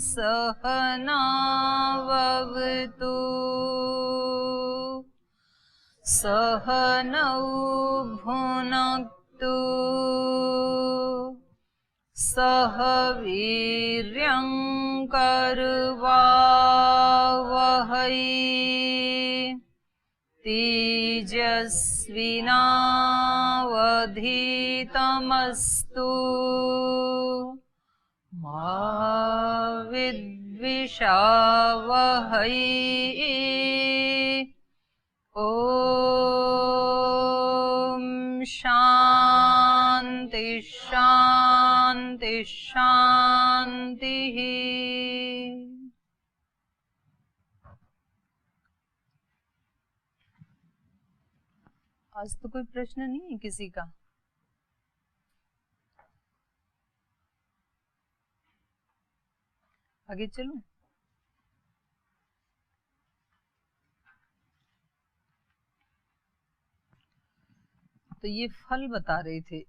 सहनाववतु सहनौ भुनक्तु सह वीर्यं करवावहै तेजस्विनावधीतमस्तु मा विद्विषावहै ॐ शान्ति शान्ति शान्तिः। आज तो कोई प्रश्न नहीं है किसी का? आगे चलूं? तो ये फल बता रहे थे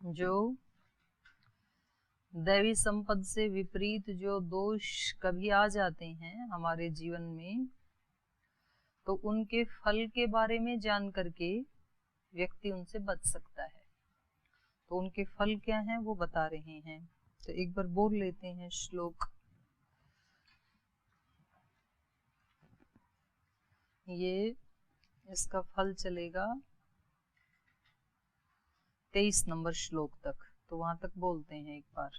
जो दैवी संपद से विपरीत जो दोष कभी आ जाते हैं हमारे जीवन में, तो उनके फल के बारे में जान करके व्यक्ति उनसे बच सकता है। तो उनके फल क्या हैं वो बता रहे हैं। तो एक बार बोल लेते हैं श्लोक। ये इसका फल चलेगा 23 नंबर श्लोक तक, तो वहां तक बोलते हैं एक बार।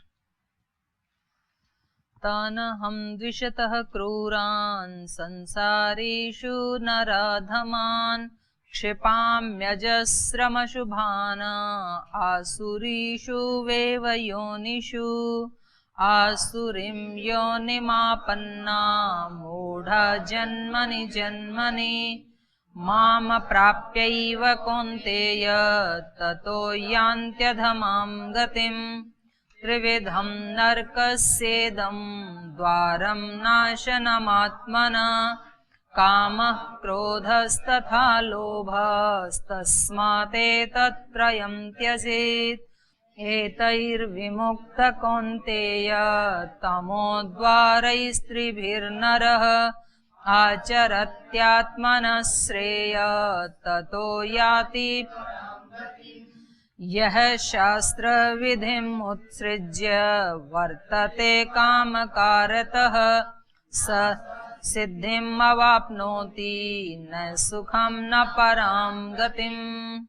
तानहं द्विषतः क्रूरान् संसारेषु नराधमान् क्षिपाम्यजस्रमशुभान् आसुरीषु वेव योनिषु आसुरीं योनिमापन्ना मूढा जन्मनि जन्मनि मामप्राप्यैव कौन्तेय ततो यान्त्यधमां गतिम् त्रिविधं नरकस्येदं द्वारं नाशनमात्मनः कामः क्रोधस्तथा लोभस्तस्मादेतत्त्रयं त्यजेत् एतैर्विमुक्तः कौन्तेय तमोद्वारैस्त्रिभिर्नरः आचरत्यात्मनः श्रेय ततो याति यः शास्त्रविधिम् उत्सृज्य वर्तते कामकारतः स सिद्धिम् अवाप्नोति न सुखं न परां गतिम्।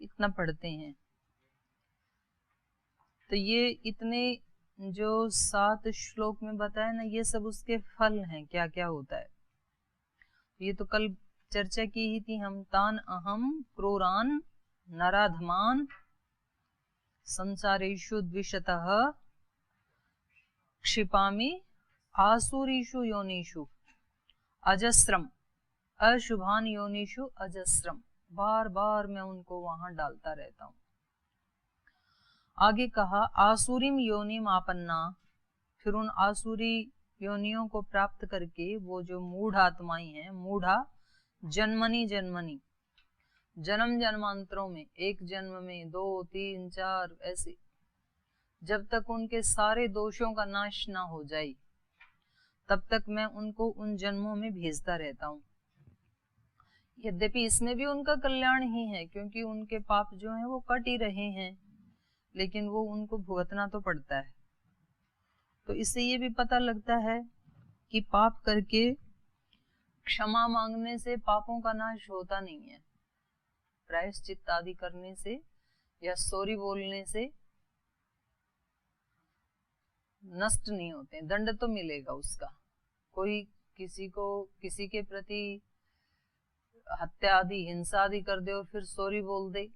इतना पढ़ते हैं। तो ये इतने जो 7 श्लोक में बताया ना, ये सब उसके फल हैं, क्या क्या होता है। ये तो कल चर्चा की ही थी हम। तान अहम क्रूरान नराधमान संसारेषु द्विषतः क्षिपामि आसुरीषु योनिषु अजस्रम अशुभान योनिषु अजस्रम। बार बार मैं उनको वहां डालता रहता हूं। आगे कहा आसुरीम योनिम आपन्ना, फिर उन आसुरी योनियों को प्राप्त करके वो जो मूढ़ आत्माएं हैं, मूढ़ा जन्मनी जन्मनी, जन्म जन्मांतरों में, एक जन्म में 2 3 4 ऐसे, जब तक उनके सारे दोषों का नाश ना हो जाए तब तक मैं उनको उन जन्मों में भेजता रहता हूँ। यद्यपि इसमें भी उनका कल्याण ही है, क्योंकि उनके पाप जो हैं वो कट ही रहे हैं, लेकिन वो उनको भुगतना तो पड़ता है। तो इससे ये भी पता लगता है कि पाप करके क्षमा मांगने से पापों का नाश होता नहीं है। प्रायश्चित आदि करने से या सॉरी बोलने से नष्ट नहीं होते, दंड तो मिलेगा उसका। कोई किसी को किसी के प्रति हत्या आदि हिंसा आदि कर दे और फिर सॉरी बोल दे,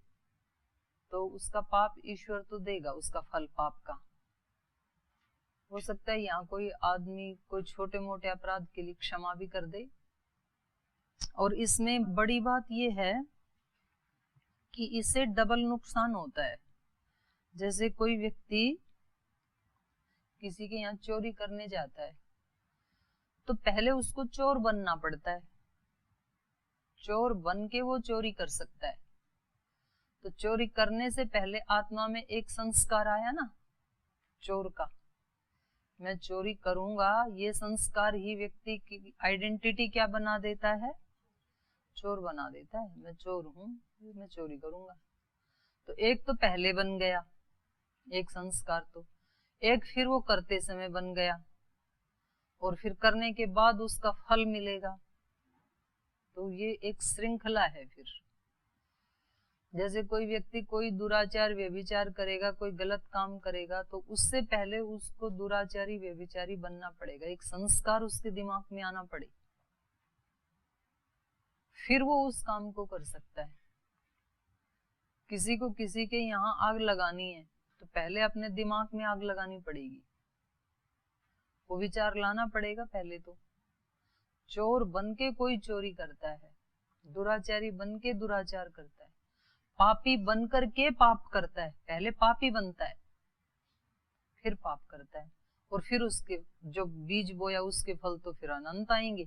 तो उसका पाप ईश्वर तो देगा, उसका फल पाप का। हो सकता है यहाँ कोई आदमी कोई छोटे मोटे अपराध के लिए क्षमा भी कर दे। और इसमें बड़ी बात यह है कि इससे डबल नुकसान होता है। जैसे कोई व्यक्ति किसी के यहाँ चोरी करने जाता है, तो पहले उसको चोर बनना पड़ता है, चोर बन के वो चोरी कर सकता है। तो चोरी करने से पहले आत्मा में एक संस्कार आया ना, चोर का, मैं चोरी करूंगा, ये संस्कार ही व्यक्ति की आइडेंटिटी क्या बना देता है, चोर बना देता है। मैं चोर हूं, मैं चोरी करूंगा। तो एक तो पहले बन गया एक संस्कार, तो एक फिर वो करते समय बन गया, और फिर करने के बाद उसका फल मिलेगा। तो ये एक श्रृंखला है। फिर जैसे कोई व्यक्ति कोई दुराचार व्यभिचार करेगा, कोई गलत काम करेगा, तो उससे पहले उसको दुराचारी व्यभिचारी बनना पड़ेगा, एक संस्कार उसके दिमाग में आना पड़े, फिर वो उस काम को कर सकता है। किसी को किसी के यहाँ आग लगानी है तो पहले अपने दिमाग में आग लगानी पड़ेगी, वो विचार लाना पड़ेगा पहले। तो चोर बन के कोई चोरी करता है, दुराचारी बन के दुराचार करता है, पापी बन करके पाप करता है। पहले पापी बनता है, फिर पाप करता है, और फिर उसके जो बीज बोया उसके फल तो फिर अनंत आएंगे।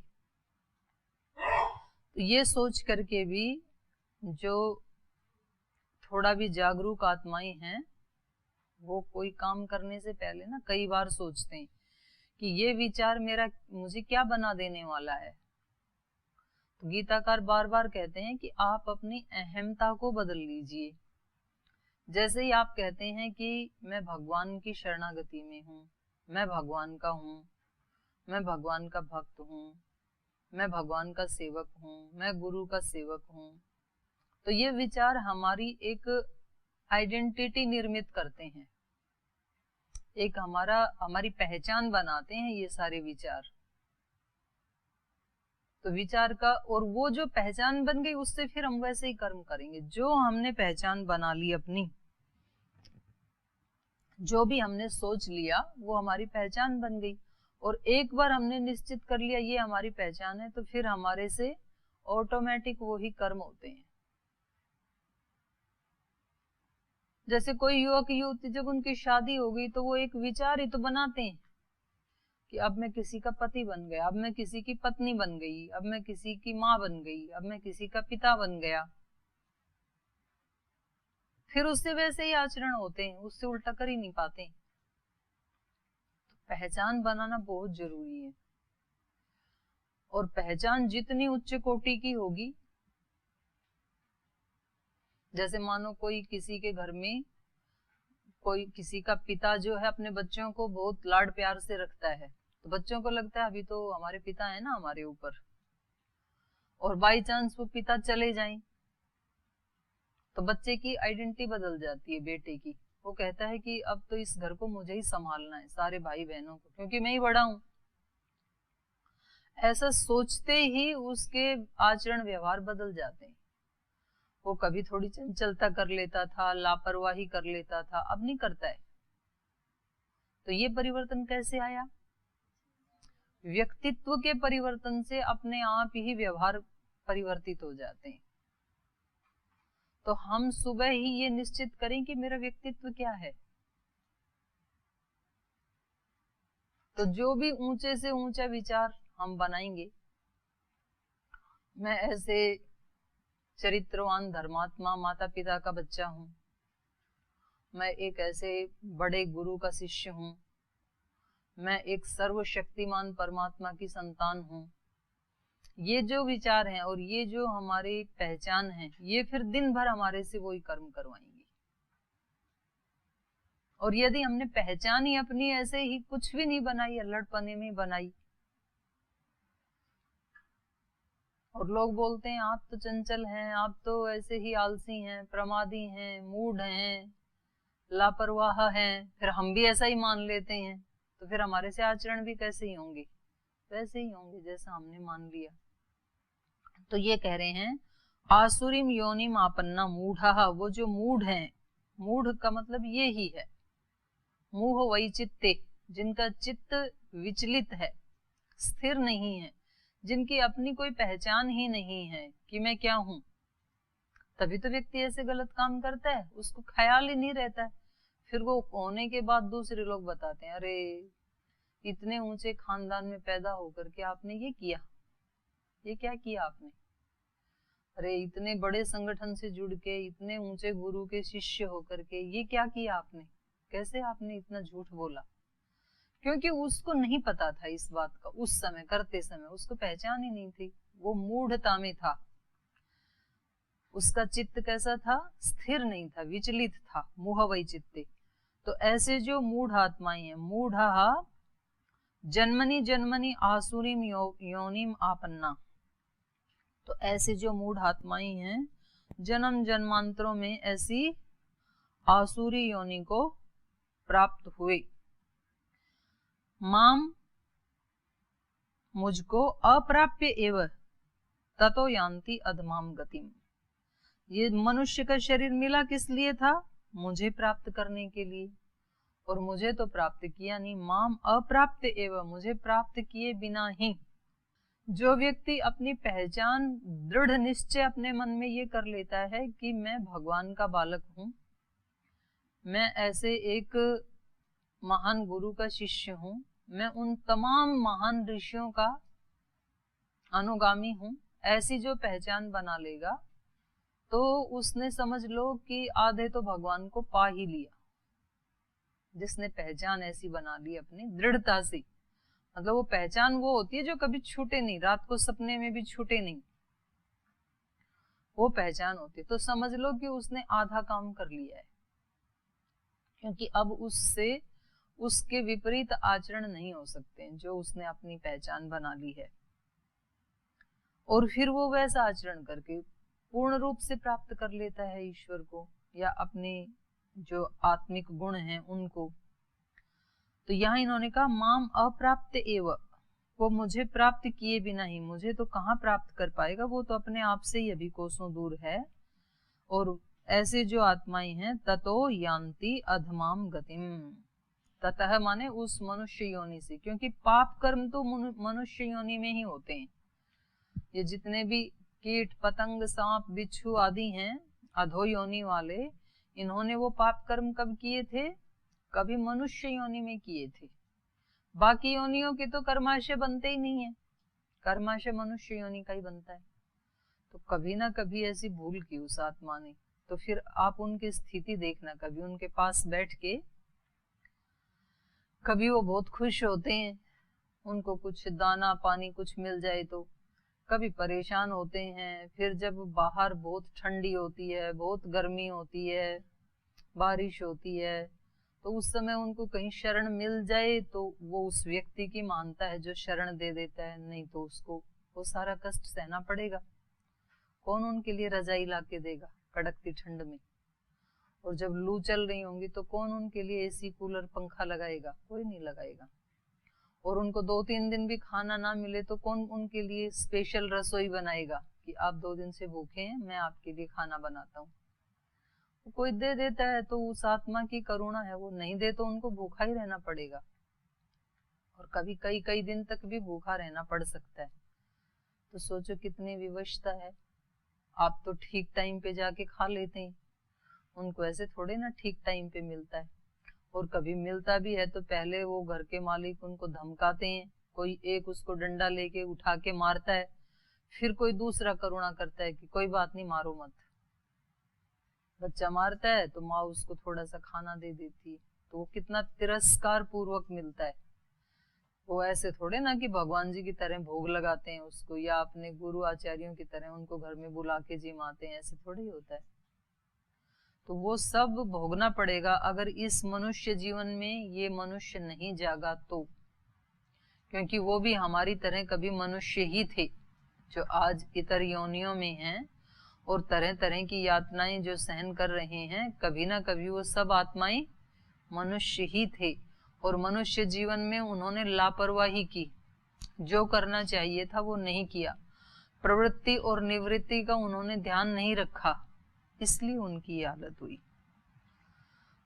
तो ये सोच करके भी जो थोड़ा भी जागरूक आत्माएं हैं, वो कोई काम करने से पहले ना कई बार सोचते हैं कि ये विचार मेरा मुझे क्या बना देने वाला है। तो गीताकार बार बार कहते हैं कि आप अपनी अहमता को बदल लीजिए। जैसे ही आप कहते हैं कि मैं भगवान की शरणागति में हूँ, मैं भगवान का हूँ, मैं भगवान का भक्त हूँ, मैं भगवान का सेवक हूँ, मैं गुरु का सेवक हूँ, तो ये विचार हमारी एक आइडेंटिटी निर्मित करते हैं, एक हमारी पहचान बनाते हैं ये सारे विचार। तो विचार का, और वो जो पहचान बन गई उससे फिर हम वैसे ही कर्म करेंगे। जो हमने पहचान बना ली अपनी, जो भी हमने सोच लिया वो हमारी पहचान बन गई, और एक बार हमने निश्चित कर लिया ये हमारी पहचान है, तो फिर हमारे से ऑटोमेटिक वो ही कर्म होते हैं। जैसे कोई युवक युवती जब उनकी शादी हो गई तो वो एक विचार ही तो बनाते हैं कि अब मैं किसी का पति बन गया, अब मैं किसी की पत्नी बन गई, अब मैं किसी की माँ बन गई, अब मैं किसी का पिता बन गया। फिर उससे वैसे ही आचरण होते हैं, उससे उल्टा कर ही नहीं पाते। तो पहचान बनाना बहुत जरूरी है, और पहचान जितनी उच्च कोटि की होगी, जैसे मानो कोई किसी के घर में कोई किसी का पिता जो है अपने बच्चों को बहुत लाड प्यार से रखता है, तो बच्चों को लगता है अभी तो हमारे पिता है ना हमारे ऊपर, और बाई चांस वो पिता चले जाएं तो बच्चे की आइडेंटिटी बदल जाती है बेटे की। वो कहता है कि अब तो इस घर को मुझे ही संभालना है, सारे भाई बहनों को, क्योंकि मैं ही बड़ा हूं। ऐसा सोचते ही उसके आचरण व्यवहार बदल जाते हैं। वो कभी थोड़ी चंचलता कर लेता था, लापरवाही कर लेता था, अब नहीं करता है। तो ये परिवर्तन कैसे आया? व्यक्तित्व के परिवर्तन से अपने आप ही व्यवहार परिवर्तित हो जाते हैं। तो हम सुबह ही ये निश्चित करें कि मेरा व्यक्तित्व क्या है। तो जो भी ऊंचे से ऊंचा विचार हम बनाएंगे, मैं ऐसे चरित्रवान धर्मात्मा माता पिता का बच्चा हूं, मैं एक ऐसे बड़े गुरु का शिष्य हूं, मैं एक सर्वशक्तिमान परमात्मा की संतान हूं, ये जो विचार हैं और ये जो हमारी पहचान है, ये फिर दिन भर हमारे से वही कर्म करवाएंगे। और यदि हमने पहचान ही अपनी ऐसे ही कुछ भी नहीं बनाई, अल्लड़पने में बनाई, और लोग बोलते हैं आप तो चंचल हैं, आप तो ऐसे ही आलसी हैं, प्रमादी हैं, मूढ़ हैं, लापरवाह हैं, फिर हम भी ऐसा ही मान लेते हैं, तो फिर हमारे से आचरण भी कैसे ही होंगे? वैसे ही होंगे जैसा हमने मान लिया। तो ये कह रहे हैं आसुरीम योनिम आपन्ना मूढ़ा, वो जो मूढ़ हैं, मूढ़ का मतलब ये ही है, मूह वैचित्ते, जिनका चित्त विचलित है, स्थिर नहीं है, जिनकी अपनी कोई पहचान ही नहीं है कि मैं क्या हूं। तभी तो व्यक्ति ऐसे गलत काम करता है, उसको ख्याल ही नहीं रहता है। फिर वो होने के बाद दूसरे लोग बताते हैं, अरे इतने ऊंचे खानदान में पैदा होकर के आपने ये किया, ये क्या किया आपने? अरे इतने बड़े संगठन से जुड़ के, इतने ऊंचे गुरु के शिष्य होकर के ये क्या किया आपने? कैसे आपने इतना झूठ बोला? क्योंकि उसको नहीं पता था इस बात का, उस समय करते समय उसको पहचान ही नहीं थी, वो मूढ़ता में था। उसका चित्त कैसा था? स्थिर नहीं था, विचलित था, मोहवई चित्ते। तो ऐसे जो मूढ़ आत्माएं हैं, मूढ़ा जन्मनि जन्मनि आसुरीम योनिम आपन्ना, तो ऐसे जो मूढ़ आत्माएं हैं जन्म जन्मांतरों में ऐसी आसुरी योनि को प्राप्त हुए। माम, मुझको अप्राप्य एव ततो यान्ति अधमाम गतिम। ये मनुष्य का शरीर मिला किस लिए था? मुझे प्राप्त करने के लिए, और मुझे तो प्राप्त किया नहीं। माम अप्राप्त एव, मुझे प्राप्त किए बिना ही। जो व्यक्ति अपनी पहचान, दृढ़ निश्चय अपने मन में ये कर लेता है कि मैं भगवान का बालक हूं, मैं ऐसे एक महान गुरु का शिष्य हूं, मैं उन तमाम महान ऋषियों का अनुगामी हूं, ऐसी जो पहचान बना लेगा तो उसने समझ लो कि आधे तो भगवान को पा ही लिया। जिसने पहचान ऐसी बना ली अपनी दृढ़ता से, मतलब वो पहचान वो होती है जो कभी छूटे नहीं, रात को सपने में भी छूटे नहीं, वो पहचान होती है। तो समझ लो कि उसने आधा काम कर लिया है, क्योंकि अब उससे उसके विपरीत आचरण नहीं हो सकते हैं जो उसने अपनी पहचान बना ली है। और फिर वो वैसा आचरण करके पूर्ण रूप से प्राप्त कर लेता है ईश्वर को या अपने जो आत्मिक गुण हैं उनको। तो यहाँ इन्होंने कहा माम अप्राप्त एव, वो मुझे प्राप्त किए बिना ही, मुझे तो कहाँ प्राप्त कर पाएगा, वो तो अपने आप से ही अभी कोसों दूर है। और ऐसे जो आत्माएं हैं ततो यान्ति अधमाम गतिम, ततः माने उस मनुष्य योनि से, क्योंकि पाप कर्म तो मनुष्य योनि में ही होते हैं। ये जितने भी कीट पतंग सांप बिच्छू आदि हैं अधो योनि वाले, इन्होंने वो पाप कर्म कब किए थे? कभी मनुष्य योनि में किए थे। बाकी योनियों के तो कर्माशय बनते ही नहीं है, कर्माशय मनुष्य योनि का ही बनता है। तो कभी ना कभी ऐसी भूल की उस आत्मा ने, तो फिर आप उनकी स्थिति देखना, कभी उनके पास बैठ के, कभी वो बहुत खुश होते हैं, उनको कुछ दाना पानी कुछ मिल जाए तो, कभी परेशान होते हैं। फिर जब बाहर बहुत ठंडी होती है, बहुत गर्मी होती है, बारिश होती है, तो उस समय उनको कहीं शरण मिल जाए तो वो उस व्यक्ति की मानता है जो शरण दे देता है, नहीं तो उसको वो सारा कष्ट सहना पड़ेगा। कौन उनके लिए रजाई ला के देगा कड़कती ठंड में? और जब लू चल रही होंगी तो कौन उनके लिए एसी कूलर पंखा लगाएगा? कोई नहीं लगाएगा। और उनको 2-3 दिन भी खाना ना मिले तो कौन उनके लिए स्पेशल रसोई बनाएगा कि आप 2 दिन से भूखे हैं, मैं आपके लिए खाना बनाता हूँ? कोई दे देता है तो उस आत्मा की करुणा है, वो नहीं दे तो उनको भूखा ही रहना पड़ेगा, और कभी कई दिन तक भी भूखा रहना पड़ सकता है। तो सोचो कितनी विवशता है। आप तो ठीक टाइम पे जाके खा लेते हैं, उनको ऐसे थोड़े ना ठीक टाइम पे मिलता है। और कभी मिलता भी है तो पहले वो घर के मालिक उनको धमकाते हैं, कोई एक उसको डंडा लेके उठा के मारता है, फिर कोई दूसरा करुणा करता है कि कोई बात नहीं मारो मत। बच्चा मारता है तो माँ उसको थोड़ा सा खाना दे देती है, तो वो कितना तिरस्कार पूर्वक मिलता है। वो ऐसे थोड़े ना कि भगवान जी की तरह भोग लगाते हैं उसको, या अपने गुरु आचार्यों की तरह उनको घर में बुला के जिमाते हैं, ऐसे थोड़ी होता है। तो वो सब भोगना पड़ेगा अगर इस मनुष्य जीवन में ये मनुष्य नहीं जागा तो, क्योंकि वो भी हमारी तरह कभी मनुष्य ही थे जो आज इतर योनियों में हैं और तरह तरह की यातनाएं जो सहन कर रहे हैं। कभी ना कभी वो सब आत्माएं मनुष्य ही थे, और मनुष्य जीवन में उन्होंने लापरवाही की, जो करना चाहिए था वो नहीं किया, प्रवृत्ति और निवृत्ति का उन्होंने ध्यान नहीं रखा, इसलिए उनकी हालत हुई।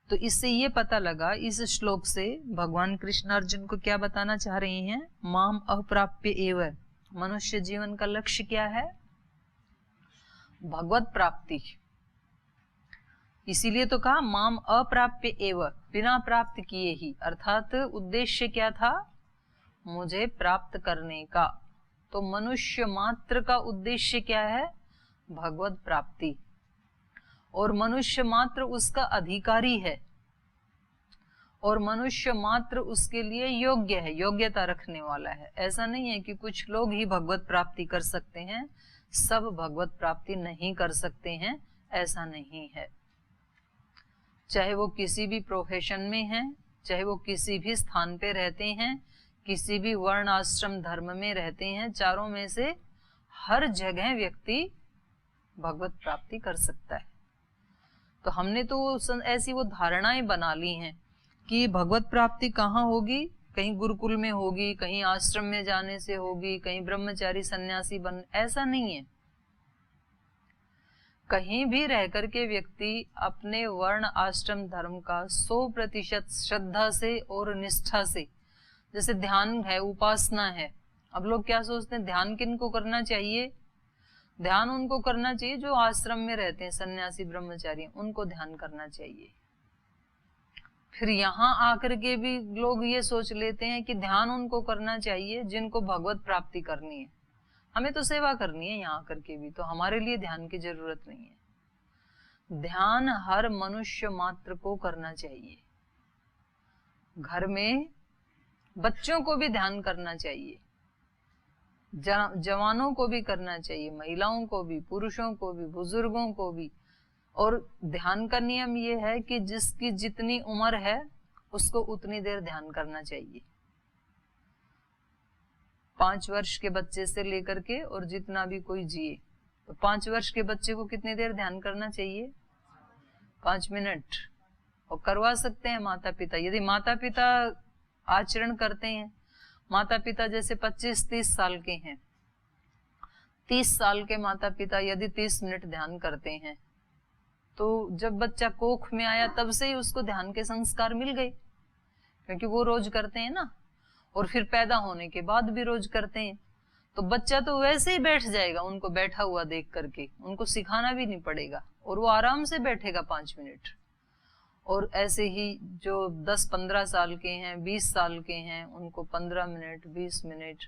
तो इससे ये पता लगा, इस श्लोक से भगवान कृष्ण अर्जुन को क्या बताना चाह रहे हैं? माम अप्राप्य एव, मनुष्य जीवन का लक्ष्य क्या है? भगवत प्राप्ति। इसीलिए तो कहा माम अप्राप्य एव, बिना प्राप्त किए ही, अर्थात उद्देश्य क्या था? मुझे प्राप्त करने का। तो मनुष्य मात्र का उद्देश्य क्या है? भगवत प्राप्ति। और मनुष्य मात्र उसका अधिकारी है। और मनुष्य मात्र उसके लिए योग्य है, योग्यता रखने वाला है। ऐसा नहीं है कि कुछ लोग ही भगवत प्राप्ति कर सकते हैं, सब भगवत प्राप्ति नहीं कर सकते हैं, ऐसा नहीं है। चाहे वो किसी भी प्रोफेशन में है, चाहे वो किसी भी स्थान पे रहते हैं, किसी भी वर्ण आश्रम धर्म में रहते हैं, चारों में से हर जगह व्यक्ति भगवत प्राप्ति कर सकता है। तो हमने तो ऐसी वो धारणाएं बना ली हैं कि भगवत प्राप्ति कहाँ होगी, कहीं गुरुकुल में होगी, कहीं आश्रम में जाने से होगी, कहीं ब्रह्मचारी सन्यासी बन, ऐसा नहीं है। कहीं भी रह करके व्यक्ति अपने वर्ण आश्रम धर्म का 100% श्रद्धा से और निष्ठा से, जैसे ध्यान है, उपासना है। अब लोग क्या सोचते हैं, ध्यान किनको करना चाहिए? ध्यान उनको करना चाहिए जो आश्रम में रहते हैं, सन्यासी ब्रह्मचारी, उनको ध्यान करना चाहिए। फिर यहाँ आकर के भी लोग ये सोच लेते हैं कि ध्यान उनको करना चाहिए जिनको भगवत प्राप्ति करनी है। हमें तो सेवा करनी है यहाँ आकर के भी, तो हमारे लिए ध्यान की जरूरत नहीं है। ध्यान हर मनुष्य मात्र को करना चाहिए। घर में बच्चों को भी ध्यान करना चाहिए, जवानों को भी करना चाहिए, महिलाओं को भी, पुरुषों को भी, बुजुर्गों को भी। और ध्यान का नियम ये है कि जिसकी जितनी उम्र है उसको उतनी देर ध्यान करना चाहिए। 5 वर्ष के बच्चे से लेकर के और जितना भी कोई जिए, तो 5 वर्ष के बच्चे को कितनी देर ध्यान करना चाहिए? 5 मिनट। और करवा सकते हैं माता पिता, यदि माता पिता आचरण करते हैं। माता पिता जैसे 25-30 साल के हैं, 30 साल के माता पिता यदि 30 मिनट ध्यान करते हैं, तो जब बच्चा कोख में आया तब से ही उसको ध्यान के संस्कार मिल गए, क्योंकि वो रोज करते हैं ना। और फिर पैदा होने के बाद भी रोज करते हैं, तो बच्चा तो वैसे ही बैठ जाएगा उनको बैठा हुआ देख करके, उनको सिखाना भी नहीं पड़ेगा और वो आराम से बैठेगा 5 मिनट। और ऐसे ही जो 10-15 साल के हैं, 20 साल के हैं, उनको 15 मिनट, 20 मिनट।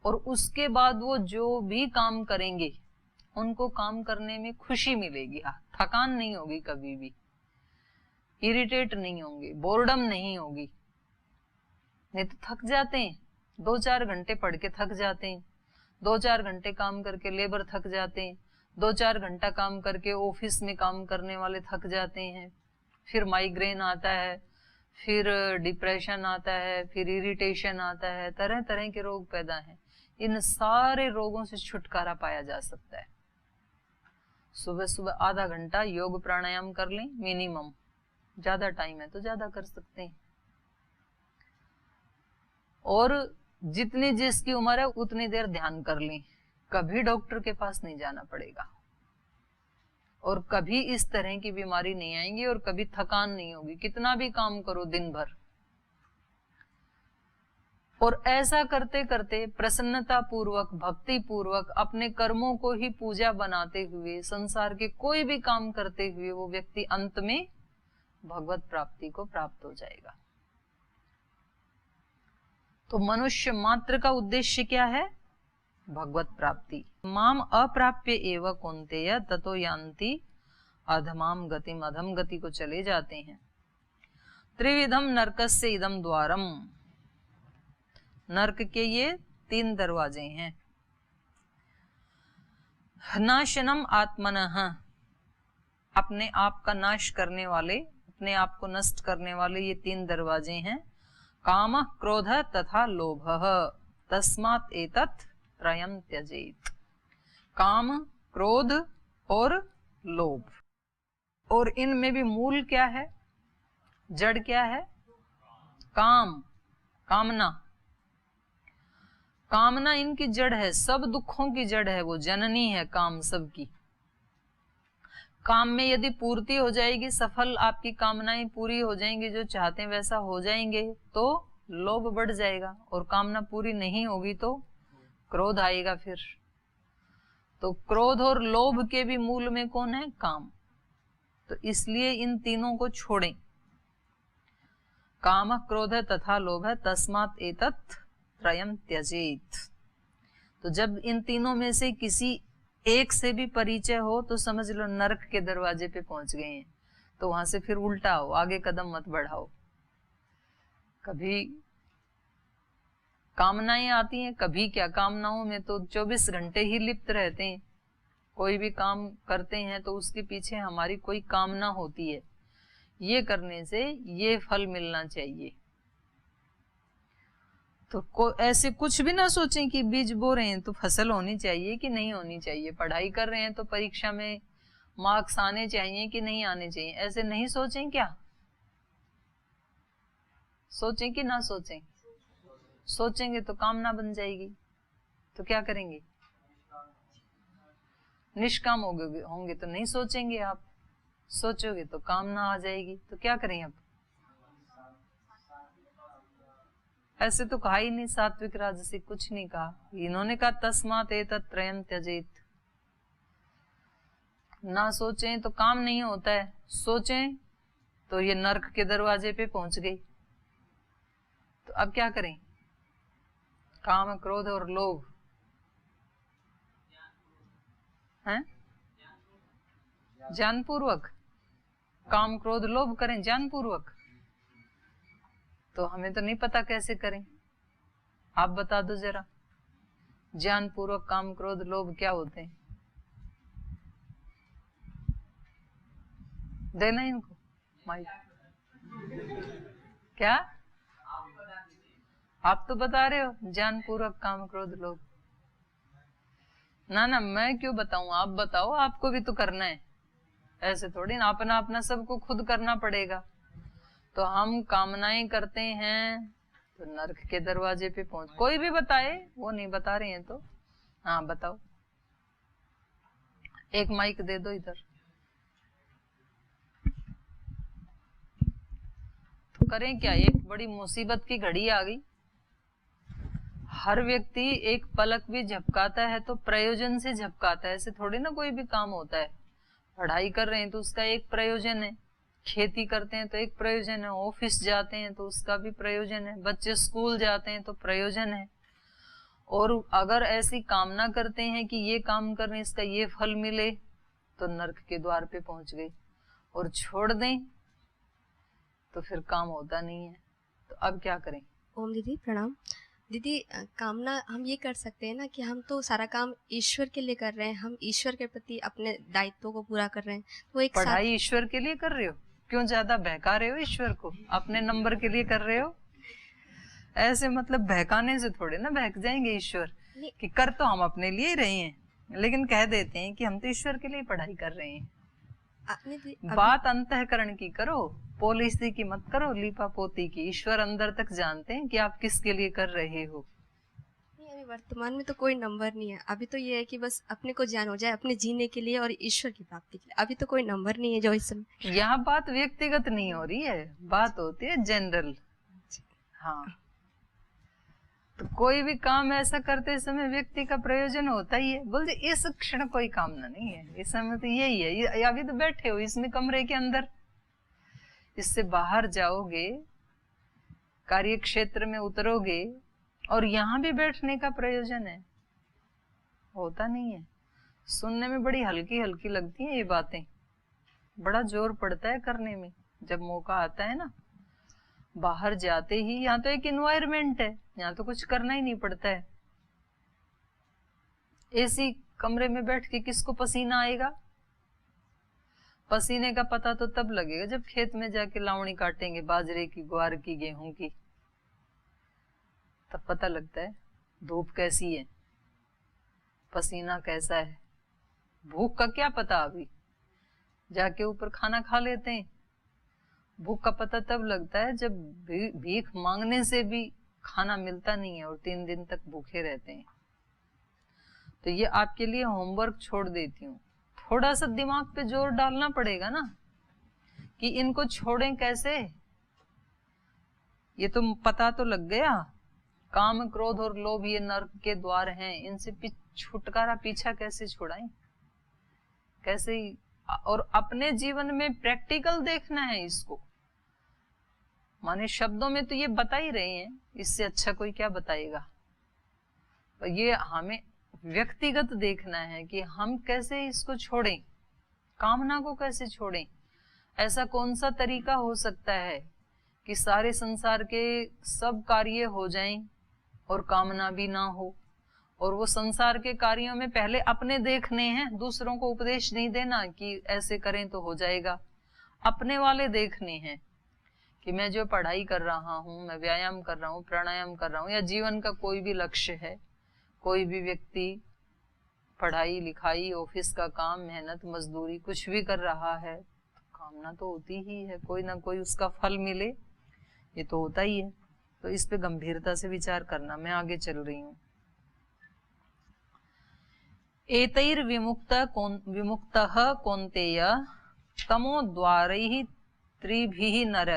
और उसके बाद वो जो भी काम करेंगे उनको काम करने में खुशी मिलेगी, थकान नहीं होगी, कभी भी इरिटेट नहीं होंगे, बोर्डम नहीं होगी। नहीं तो थक जाते हैं, 2-4 घंटे पढ़ के थक जाते हैं, 2-4 घंटे काम करके लेबर थक जाते हैं, 2-4 घंटा काम करके ऑफिस में काम करने वाले थक जाते हैं। फिर माइग्रेन आता है, फिर डिप्रेशन आता है, फिर इरिटेशन आता है, तरह तरह के रोग पैदा हैं। इन सारे रोगों से छुटकारा पाया जा सकता है। सुबह सुबह आधा घंटा योग प्राणायाम कर लें मिनिमम, ज्यादा टाइम है तो ज्यादा कर सकते हैं। और जितनी जिसकी उम्र है उतनी देर ध्यान कर लें, कभी डॉक्टर के पास नहीं जाना पड़ेगा और कभी इस तरह की बीमारी नहीं आएंगी और कभी थकान नहीं होगी, कितना भी काम करो दिन भर। और ऐसा करते करते प्रसन्नता पूर्वक, भक्ति पूर्वक अपने कर्मों को ही पूजा बनाते हुए, संसार के कोई भी काम करते हुए वो व्यक्ति अंत में भगवत प्राप्ति को प्राप्त हो जाएगा। तो मनुष्य मात्र का उद्देश्य क्या है? भगवत प्राप्ति। माम अप्राप्य एव कौन्तेय ततो यान्ति अधमाम गतिम, अधम गति को चले जाते हैं। त्रिविधम नरकस्य इदम द्वारम, नरक के ये 3 दरवाजे हैं। नाशनम आत्मनः, अपने आप का नाश करने वाले, अपने आप को नष्ट करने वाले ये 3 दरवाजे हैं। काम, क्रोध तथा लोभ, तस्मात् एतत् त्रयम् त्यजेत्। काम, क्रोध और लोभ। और इनमें भी मूल क्या है, जड़ क्या है? काम, कामना। कामना इनकी जड़ है, सब दुखों की जड़ है, वो जननी है काम सबकी। काम में यदि पूर्ति हो जाएगी, सफल आपकी कामनाएं पूरी हो जाएंगी, जो चाहते हैं वैसा हो जाएंगे, तो लोभ बढ़ जाएगा। और कामना पूरी नहीं होगी तो क्रोध आएगा। फिर तो क्रोध और लोभ के भी मूल में कौन है? काम। तो इसलिए इन तीनों को छोड़ें। काम, क्रोध तथा लोभ, तस्मात् एतत् त्रयम् त्यजेत्। तो जब इन तीनों में से किसी एक से भी परिचय हो तो समझ लो नरक के दरवाजे पे पहुंच गए हैं। तो वहां से फिर उल्टा हो, आगे कदम मत बढ़ाओ। कभी कामनाएं आती हैं, कभी क्या, कामनाओं में तो 24 घंटे ही लिप्त रहते हैं। कोई भी काम करते हैं तो उसके पीछे हमारी कोई कामना होती है, ये करने से ये फल मिलना चाहिए। तो ऐसे कुछ भी ना सोचें कि बीज बो रहे हैं तो फसल होनी चाहिए कि नहीं होनी चाहिए, पढ़ाई कर रहे हैं तो परीक्षा में मार्क्स आने चाहिए कि नहीं आने चाहिए, ऐसे नहीं सोचें क्या? सोचें कि ना सोचें? सोचेंगे तो कामना बन जाएगी, तो क्या करेंगे? निष्काम होंगे तो नहीं सोचेंगे आप, सोचोगे तो कामना आ जाएगी, तो क्या करें अब? ऐसे तो कहा ही नहीं, सात्विक राजसिक कुछ नहीं कहा, इन्होंने कहा तस्मात् एतत् त्रयम् त्यजेत। ना सोचें तो काम नहीं होता है, सोचें तो ये नर्क के दरवाजे पे पहुंच गई। तो अब क्या करें? काम, क्रोध और लोभ हैं, जानपूर्वक काम, क्रोध, लोभ करें जानपूर्वक। तो हमें तो नहीं पता कैसे करें, आप बता दो जरा, ज्ञानपूर्वक काम, क्रोध, लोभ क्या होते हैं? देना इनको माइक। क्या आप तो बता रहे हो ज्ञानपूर्वक काम, क्रोध, लोभ? ना ना, मैं क्यों बताऊं, आप बताओ, आपको भी तो करना है। ऐसे थोड़ी ना अपना अपना सबको खुद करना पड़ेगा। तो हम कामनाएं करते हैं तो नरक के दरवाजे पे पहुंच, कोई भी बताए, वो नहीं बता रहे हैं तो हाँ बताओ, एक माइक दे दो इधर। तो करें क्या, एक बड़ी मुसीबत की घड़ी आ गई। हर व्यक्ति एक पलक भी झपकाता है तो प्रयोजन से झपकाता है, ऐसे थोड़ी ना कोई भी काम होता है। पढ़ाई कर रहे हैं तो उसका एक प्रयोजन है, खेती करते हैं तो एक प्रयोजन है, ऑफिस जाते हैं तो उसका भी प्रयोजन है, बच्चे स्कूल जाते हैं तो प्रयोजन है। और अगर ऐसी कामना करते हैं कि ये काम करने इसका ये फल मिले, तो नरक के द्वार पे पहुंच गए। और छोड़ दें तो फिर काम होता नहीं है। तो अब क्या करें? ओम दीदी प्रणाम। दीदी कामना हम ये कर सकते हैं ना कि हम तो सारा काम ईश्वर के लिए कर रहे हैं, हम ईश्वर के प्रति अपने दायित्वों को पूरा कर रहे हैं, तो एक पढ़ाई ईश्वर के लिए कर रहे हो, क्यों ज्यादा बहका रहे हो ईश्वर को? अपने नंबर के लिए कर रहे हो? ऐसे मतलब बहकाने से थोड़े ना बहक जाएंगे ईश्वर, कि कर तो हम अपने लिए ही रहे हैं, लेकिन कह देते हैं कि हम तो ईश्वर के लिए पढ़ाई कर रहे हैं। बात अंतःकरण की करो, पॉलिसी की मत करो, लीपा पोती की। ईश्वर अंदर तक जानते हैं कि आप किसके लिए कर रहे हो। अभी वर्तमान में तो कोई नंबर नहीं है, अभी तो ये है कि बस अपने को ज्ञान हो जाए अपने जीने के लिए और ईश्वर की प्राप्ति के लिए। अभी तो कोई नंबर नहीं है जो इस समय। यहाँ बात व्यक्तिगत नहीं हो रही है, बात होती है जनरल। हाँ, तो कोई भी काम ऐसा करते समय व्यक्ति का प्रयोजन होता ही है। बोलते इस क्षण कोई कामना नहीं है, इस समय तो यही है, अभी तो बैठे हो इसमें कमरे के अंदर, इससे बाहर जाओगे, कार्य क्षेत्र में उतरोगे और यहाँ भी बैठने का प्रयोजन है, होता नहीं है। सुनने में बड़ी हल्की हल्की लगती है ये बातें, बड़ा जोर पड़ता है करने में जब मौका आता है ना। बाहर जाते ही यहाँ तो एक इन्वायरमेंट है, यहाँ तो कुछ करना ही नहीं पड़ता है। एसी कमरे में बैठ के किसको पसीना आएगा? पसीने का पता तो तब लगेगा जब खेत में जाके लावणी काटेंगे, बाजरे की, ग्वार की, गेहूं की, तब पता लगता है धूप कैसी है, पसीना कैसा है। भूख का क्या पता, अभी जाके ऊपर खाना खा लेते हैं। भूख का पता तब लगता है जब भीख मांगने से भी खाना मिलता नहीं है और 3 दिन तक भूखे रहते हैं। तो ये आपके लिए होमवर्क छोड़ देती हूँ, थोड़ा सा दिमाग पे जोर डालना पड़ेगा ना कि इनको छोड़ें कैसे। ये तो पता तो लग गया, काम, क्रोध और लोभ ये नरक के द्वार हैं, इनसे छुटकारा पीछा कैसे छुड़ाएं, कैसे? और अपने जीवन में प्रैक्टिकल देखना है इसको। माने शब्दों में तो ये बता ही रहे हैं, इससे अच्छा कोई क्या बताएगा। ये हमें व्यक्तिगत देखना है कि हम कैसे इसको छोड़ें, कामना को कैसे छोड़ें। ऐसा कौन सा तरीका हो सकता है कि सारे संसार के सब कार्य हो जाएं और कामना भी ना हो, और वो संसार के कार्यों में पहले अपने देखने हैं, दूसरों को उपदेश नहीं देना कि ऐसे करें तो हो जाएगा। अपने वाले देखने हैं कि मैं जो पढ़ाई कर रहा हूँ, मैं व्यायाम कर रहा हूँ, प्राणायाम कर रहा हूँ, या जीवन का कोई भी लक्ष्य है, कोई भी व्यक्ति पढ़ाई लिखाई, ऑफिस का काम, मेहनत मजदूरी कुछ भी कर रहा है, तो कामना तो होती ही है कोई ना कोई उसका फल मिले, ये तो होता ही है। तो इस पे गंभीरता से विचार करना। मैं आगे चल रही हूँ। एतैर्विमुक्तः कौन्तेय तमोद्वारैः त्रिभिः नर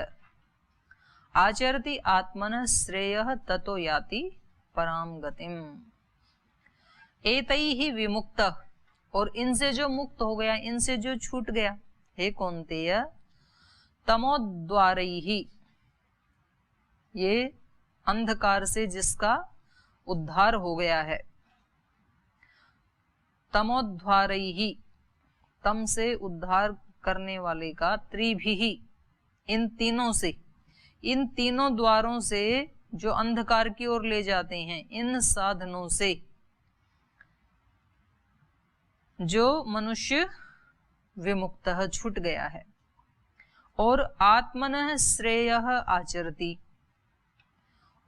आचरति आत्मनः श्रेयः ततो याति पराम गतिम। एतैः विमुक्तः, और इनसे जो मुक्त हो गया, इनसे जो छूट गया, हे कौन्तेय, तमोद्वारैः, ये अंधकार से जिसका उद्धार हो गया है, तमोद्वारैः, तम से उद्धार करने वाले का, त्रिभिः, इन तीनों से, इन तीनों द्वारों से जो अंधकार की ओर ले जाते हैं, इन साधनों से जो मनुष्य विमुक्तः छूट गया है, और आत्मनः श्रेयः आचरति,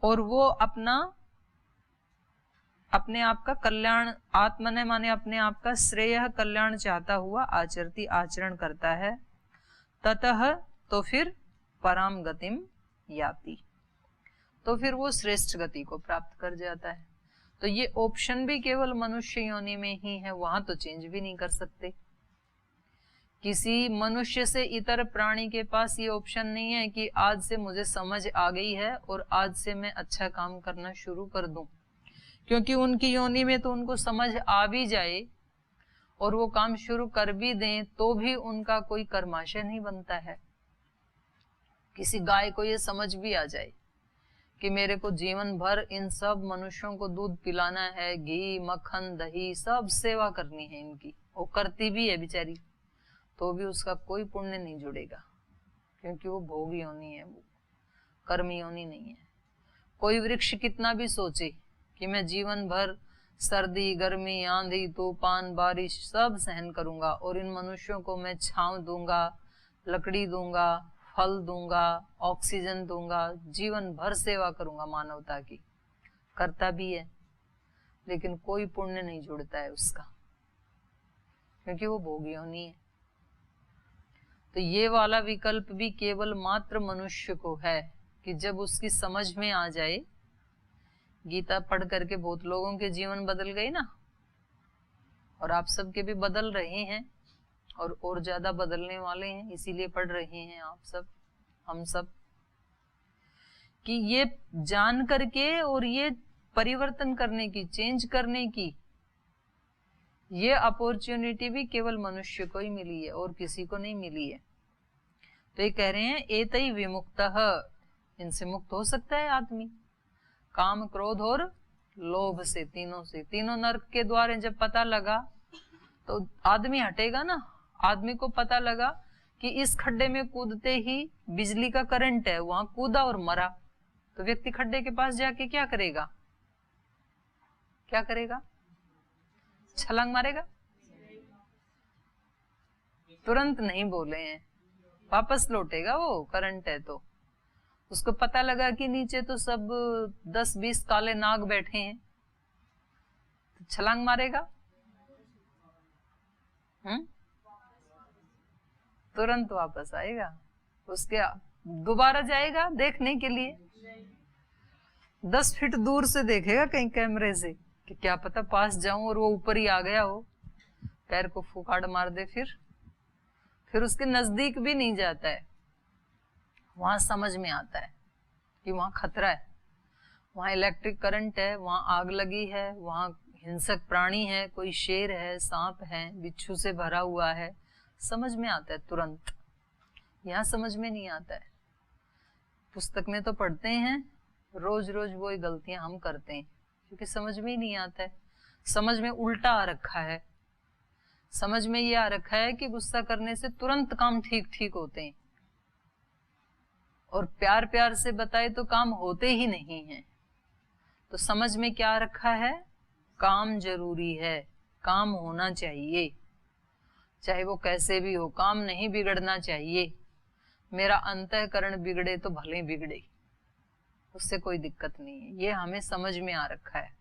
और वो अपने आप का कल्याण, आत्मने माने अपने आप का, श्रेयः कल्याण चाहता हुआ, आचरति आचरण करता है, ततः तो फिर पराम गतिम याति, तो फिर वो श्रेष्ठ गति को प्राप्त कर जाता है। तो ये ऑप्शन भी केवल मनुष्य योनि में ही है, वहां तो चेंज भी नहीं कर सकते। किसी मनुष्य से इतर प्राणी के पास ये ऑप्शन नहीं है कि आज से मुझे समझ आ गई है और आज से मैं अच्छा काम करना शुरू कर दूं, क्योंकि उनकी योनि में तो उनको समझ आ भी जाए और वो काम शुरू कर भी दें तो भी उनका कोई कर्माशय नहीं बनता है। किसी गाय को ये समझ भी आ जाए कि मेरे को जीवन भर इन सब मनुष्यों को दूध पिलाना है, घी मक्खन दही सब सेवा करनी है इनकी, वो करती भी है बेचारी, तो भी उसका कोई पुण्य नहीं जुड़ेगा, क्योंकि वो भोग योनि है, वो कर्म योनि नहीं है। कोई वृक्ष कितना भी सोचे कि मैं जीवन भर सर्दी गर्मी आंधी तूफान बारिश सब सहन करूंगा और इन मनुष्यों को मैं छांव दूंगा, लकड़ी दूंगा, फल दूंगा, ऑक्सीजन दूंगा, जीवन भर सेवा करूंगा मानवता की, करता भी है, लेकिन कोई पुण्य नहीं जुड़ता है उसका, क्योंकि वो भोग योनि है। तो ये वाला विकल्प भी केवल मात्र मनुष्य को है कि जब उसकी समझ में आ जाए। गीता पढ़ करके बहुत लोगों के जीवन बदल गए ना, और आप सबके भी बदल रहे हैं और ज्यादा बदलने वाले हैं, इसीलिए पढ़ रहे हैं आप सब, हम सब, कि ये जान करके और ये परिवर्तन करने की, चेंज करने की ये अपॉर्चुनिटी भी केवल मनुष्य को ही मिली है और किसी को नहीं मिली है। तो ये कह रहे हैं एतै विमुक्तः, इनसे मुक्त हो सकता है आदमी, काम क्रोध और लोभ से, तीनों से। तीनों नरक के द्वार जब पता लगा तो आदमी हटेगा ना। आदमी को पता लगा कि इस खड्डे में कूदते ही बिजली का करंट है, वहां कूदा और मरा, तो व्यक्ति खड्डे के पास जाके क्या करेगा? क्या करेगा? छलांग मारेगा? तुरंत नहीं बोले हैं, वापस लौटेगा, वो करंट है। तो उसको पता लगा कि नीचे तो सब 10-20 काले नाग बैठे हैं, तो छलांग मारेगा? तुरंत वापस आएगा, उसके दोबारा जाएगा देखने के लिए, 10 फीट दूर से देखेगा कहीं कैमरे से कि क्या पता पास जाऊं और वो ऊपर ही आ गया हो, पैर को फुकाड़ मार दे। फिर उसके नजदीक भी नहीं जाता है। वहां समझ में आता है कि वहां खतरा है, वहां इलेक्ट्रिक करंट है, वहां आग लगी है, वहां हिंसक प्राणी है, कोई शेर है, सांप है, बिच्छू से भरा हुआ है, समझ में आता है तुरंत। यहाँ समझ में नहीं आता है। पुस्तक में तो पढ़ते हैं, रोज रोज वही गलतियां हम करते हैं, क्योंकि समझ में ही नहीं आता है। समझ में उल्टा आ रखा है। समझ में ये आ रखा है कि गुस्सा करने से तुरंत काम ठीक होते हैं, और प्यार प्यार से बताए तो काम होते ही नहीं है। तो समझ में क्या रखा है? काम जरूरी है, काम होना चाहिए, चाहे वो कैसे भी हो, काम नहीं बिगड़ना चाहिए। मेरा अंतःकरण बिगड़े तो भले बिगड़े, उससे कोई दिक्कत नहीं है। ये हमें समझ में आ रखा है।